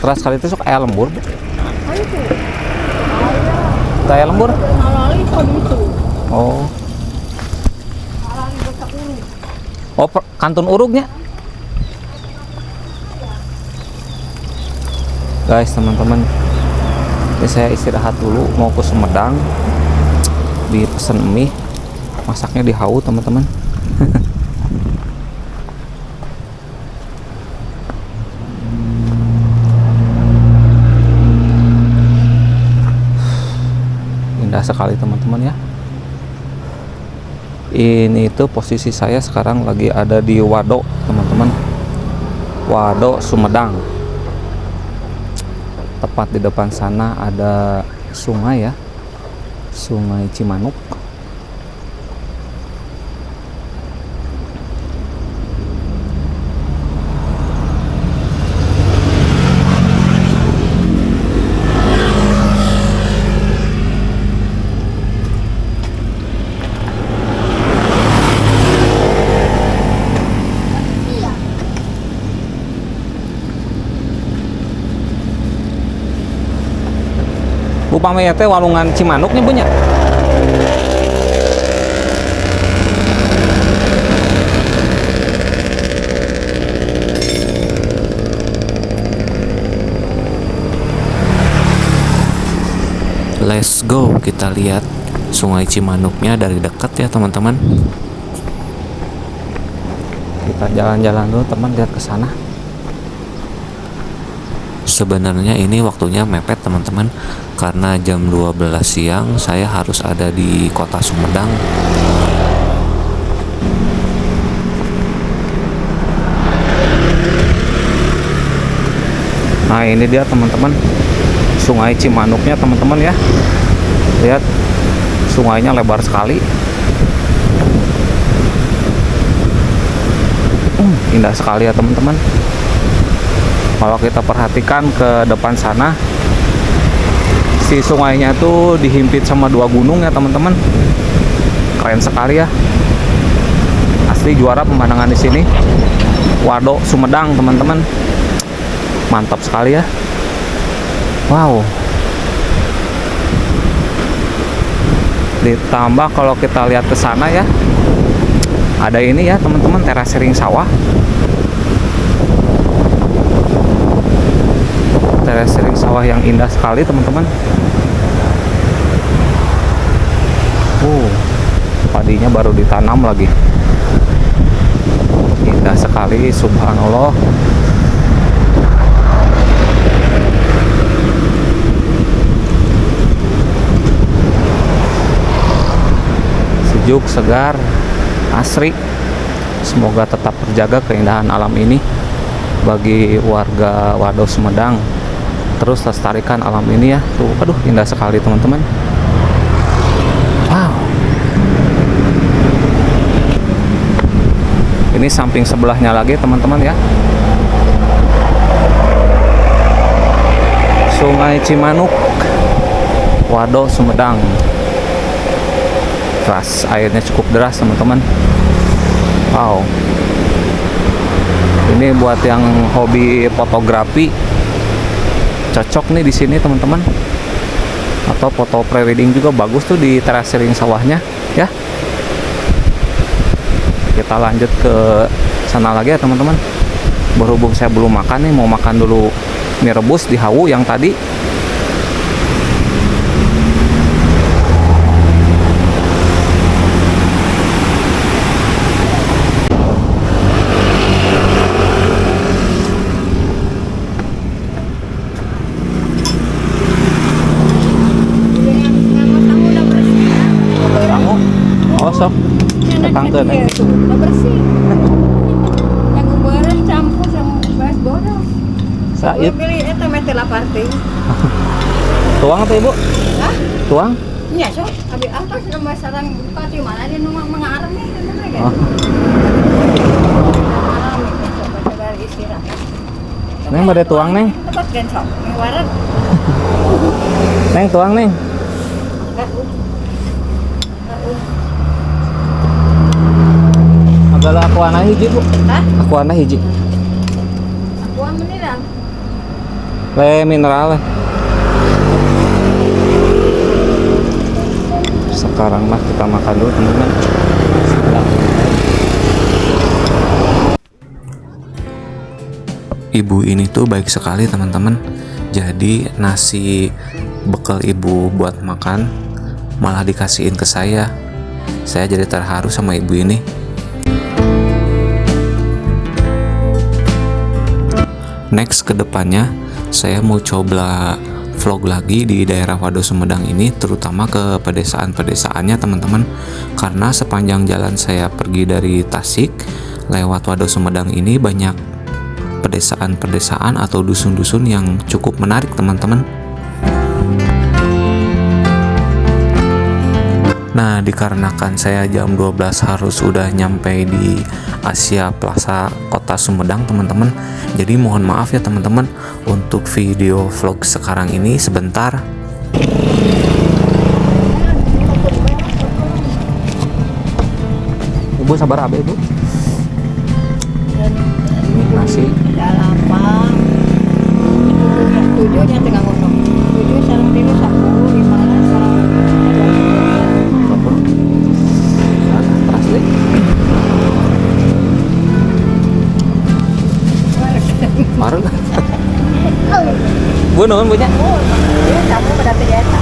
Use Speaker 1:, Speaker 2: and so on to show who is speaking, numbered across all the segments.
Speaker 1: Teras kali itu sok aya lembur.
Speaker 2: Itu. Ayah.
Speaker 1: Teu aya lembur.
Speaker 2: Alali kok itu.
Speaker 1: Oh.
Speaker 2: Alali bocah urung.
Speaker 1: Oh, kantun urugnya. Guys, teman-teman. Ini saya istirahat dulu, mau ke Sumedang. Dipesen mie. Masaknya di Hau, teman-teman. Indah sekali, teman-teman ya. Ini tuh posisi saya sekarang lagi ada di Waduk, teman-teman. Waduk Sumedang. Tepat di depan sana ada sungai ya, Sungai Cimanuk. Upamanya teh walungan Cimanuknya punya. Let's go, kita lihat Sungai Cimanuknya dari dekat ya teman-teman. Kita jalan-jalan dulu teman, lihat ke sana. Sebenarnya ini waktunya mepet teman-teman, karena jam 12 siang saya harus ada di kota Sumedang. Nah ini dia teman-teman, Sungai Cimanuknya teman-teman ya. Lihat, sungainya lebar sekali. Indah sekali ya teman-teman. Kalau kita perhatikan ke depan sana, si sungainya tuh dihimpit sama dua gunung ya teman-teman. Keren sekali ya. Asli juara pemandangan di sini. Waduk Sumedang teman-teman. Mantap sekali ya. Wow. Ditambah kalau kita lihat ke sana ya, ada ini ya teman-teman, terasering sawah. Terasering sawah yang indah sekali teman-teman. Padinya baru ditanam lagi. Indah sekali, subhanallah. Sejuk, segar, asri. Semoga tetap terjaga keindahan alam ini bagi warga Waduk Sumedang. Terus lestarikan alam ini ya. Tuh, aduh indah sekali teman-teman. Wow. Ini samping sebelahnya lagi teman-teman ya. Sungai Cimanuk, Waduk Sumedang. Keras, airnya cukup deras teman-teman. Wow. Ini buat yang hobi fotografi, cocok nih di sini teman-teman. Atau foto prewedding juga bagus tuh di terasering sawahnya ya. Kita lanjut ke sana lagi ya teman-teman. Berhubung saya belum makan nih, mau makan dulu mie rebus di Hawu yang tadi. Sok tetangga nih.
Speaker 2: Udah bersih. Yang kemarin campur sama beras bodoh.
Speaker 1: Saya
Speaker 2: pilih eta metel aparte.
Speaker 1: tuang atau ibu?
Speaker 2: Hah?
Speaker 1: Tuang?
Speaker 2: Iya, so. Abi apa sama sarang buka di mana dia numang mengarang nih kan.
Speaker 1: Oh.
Speaker 2: Coba istirahat.
Speaker 1: Neng pada tuang neng.
Speaker 2: Tempat kan sok. Waran.
Speaker 1: Neng tuang neng. Agak aku anak hiji bu.
Speaker 2: Hah?
Speaker 1: Aku anak hiji.
Speaker 2: Aku meniran.
Speaker 1: Le mineral. Sekarang mah kita makan dulu teman-teman. Ibu ini tuh baik sekali teman-teman. Jadi nasi bekal ibu buat makan malah dikasihin ke saya. Saya jadi terharu sama ibu ini. Next ke depannya saya mau coba vlog lagi di daerah Wado Sumedang ini, terutama ke pedesaan-pedesaannya teman-teman. Karena sepanjang jalan saya pergi dari Tasik lewat Wado Sumedang ini banyak pedesaan-pedesaan atau dusun-dusun yang cukup menarik teman-teman. Nah, dikarenakan saya jam 12 harus udah nyampe di Asia Plaza Kota Sumedang teman-teman. Jadi mohon maaf ya teman-teman untuk video vlog sekarang ini sebentar. Ibu sabar abe ibu. Ini nasi.
Speaker 2: Ada lapang. Tujuhnya tengah ngomong. Tujuh sarang tilu 10, 15 sarang.
Speaker 1: Asli. Marun. Bu nuhun punya.
Speaker 2: Kamu pada ternyata.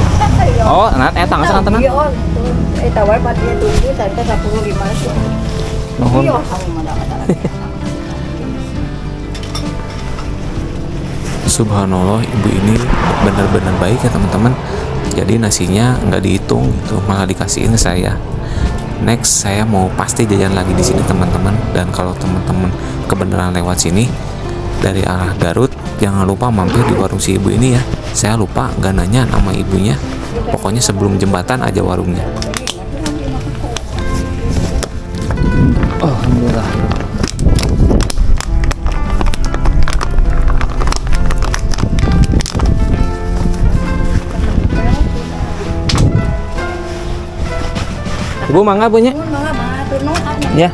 Speaker 1: Oh, nah eta ngasa tenang.
Speaker 2: Iya, eta wae pati tunggu sampai 10-15.
Speaker 1: Nuhun.
Speaker 2: Iya, kamu mana-mana.
Speaker 1: Subhanallah, ibu ini benar-benar baik ya teman-teman. Jadi nasinya nggak dihitung, itu malah dikasihin ke saya. Next saya mau pasti jajan lagi di sini teman-teman. Dan kalau teman-teman kebenaran lewat sini dari arah Garut, jangan lupa mampir di warung si ibu ini ya. Saya lupa nggak nanya nama ibunya. Pokoknya sebelum jembatan aja warungnya. Alhamdulillah. Ibu mangga punya?
Speaker 2: Mga mga tuno.
Speaker 1: Ya.